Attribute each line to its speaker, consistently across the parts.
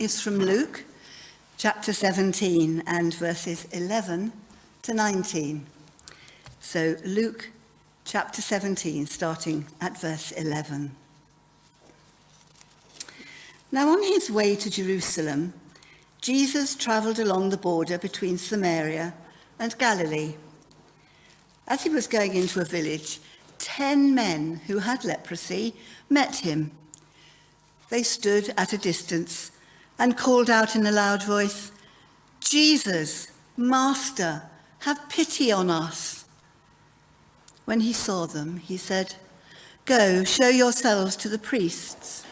Speaker 1: is from Luke, chapter 17, and verses 11 to 19. So Luke, chapter 17, starting at verse 11. Now on his way to Jerusalem, Jesus travelled along the border between Samaria and Galilee. As he was going into a village, 10 men who had leprosy met him. They stood at a distance and called out in a loud voice, "Jesus, Master, have pity on us." When he saw them, he said, "Go, show yourselves to the priests."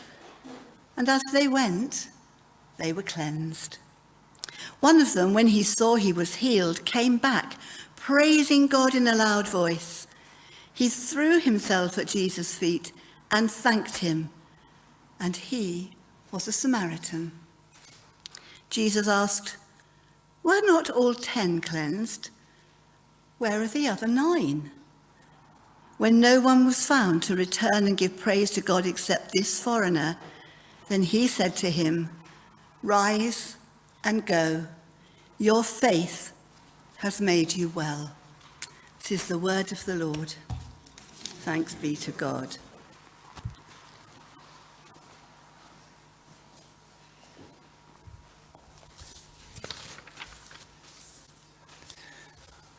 Speaker 1: And as they went, they were cleansed. One of them, when he saw he was healed, came back, praising God in a loud voice. He threw himself at Jesus' feet and thanked him. And he was a Samaritan. Jesus asked, "Were not all 10 cleansed? Where are the other 9? When no one was found to return and give praise to God except this foreigner, then he said to him, 'Rise and go. Your faith has made you well.'" This is the word of the Lord. Thanks be to God.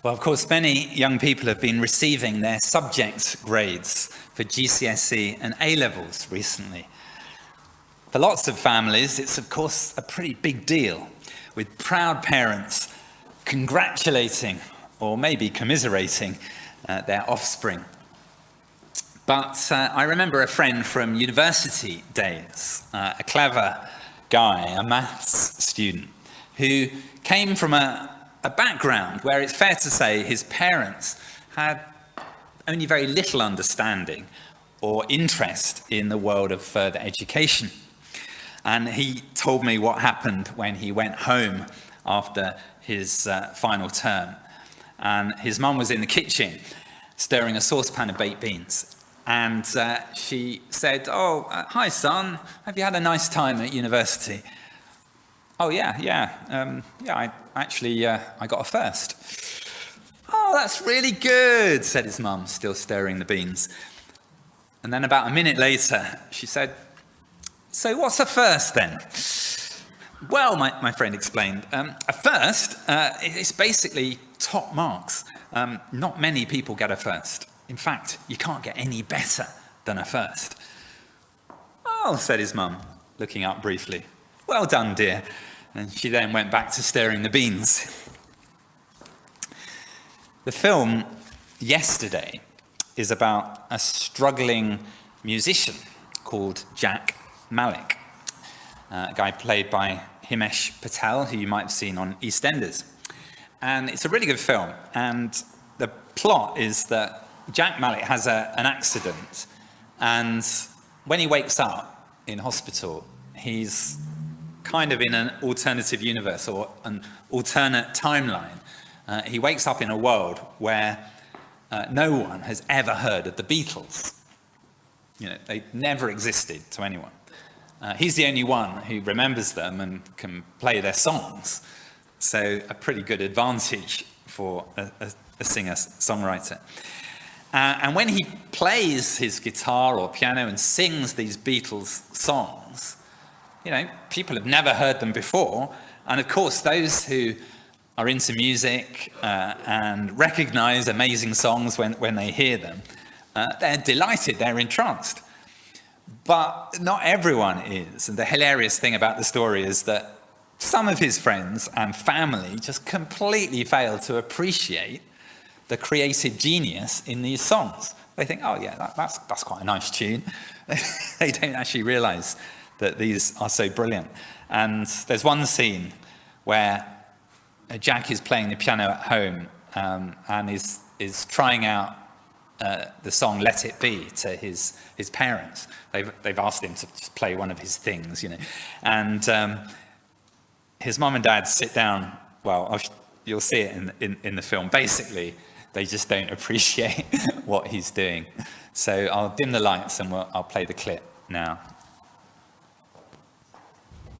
Speaker 2: Well, of course, many young people have been receiving their subject grades for GCSE and A-levels recently. For lots of families, it's of course a pretty big deal, with proud parents congratulating or maybe commiserating their offspring. But I remember a friend from university days, a clever guy, a maths student, who came from a background where it's fair to say his parents had only very little understanding or interest in the world of further education. And he told me what happened when he went home after his final term. And his mum was in the kitchen stirring a saucepan of baked beans. And she said, "Hi son, have you had a nice time at university?" "Oh yeah, I got a first." "Oh, that's really good," said his mum, still stirring the beans. And then about a minute later, she said, "So what's a first then?" "Well," my friend explained, "a first is basically top marks. Not many people get a first. In fact, you can't get any better than a first." "Oh," said his mum, looking up briefly. "Well done, dear." And she then went back to stirring the beans. The film Yesterday is about a struggling musician called Jack Malik, a guy played by Himesh Patel, who you might have seen on EastEnders. And it's a really good film. And the plot is that Jack Malik has an accident. And when he wakes up in hospital, he's kind of in an alternative universe or an alternate timeline. He wakes up in a world where no one has ever heard of the Beatles. They never existed to anyone. He's the only one who remembers them and can play their songs. So a pretty good advantage for a singer-songwriter. And when he plays his guitar or piano and sings these Beatles songs, people have never heard them before. And of course, those who are into music and recognize amazing songs when they hear them, they're delighted, they're entranced. But not everyone is. And the hilarious thing about the story is that some of his friends and family just completely fail to appreciate the creative genius in these songs. They think, "Oh yeah, that's quite a nice tune." They don't actually realize that these are so brilliant. And there's one scene where Jack is playing the piano at home and is trying out the song "Let It Be" to his parents. They've asked him to just play one of his things, and his mum and dad sit down. Well, you'll see it in the film. Basically, they just don't appreciate what he's doing. So I'll dim the lights and I'll play the clip now.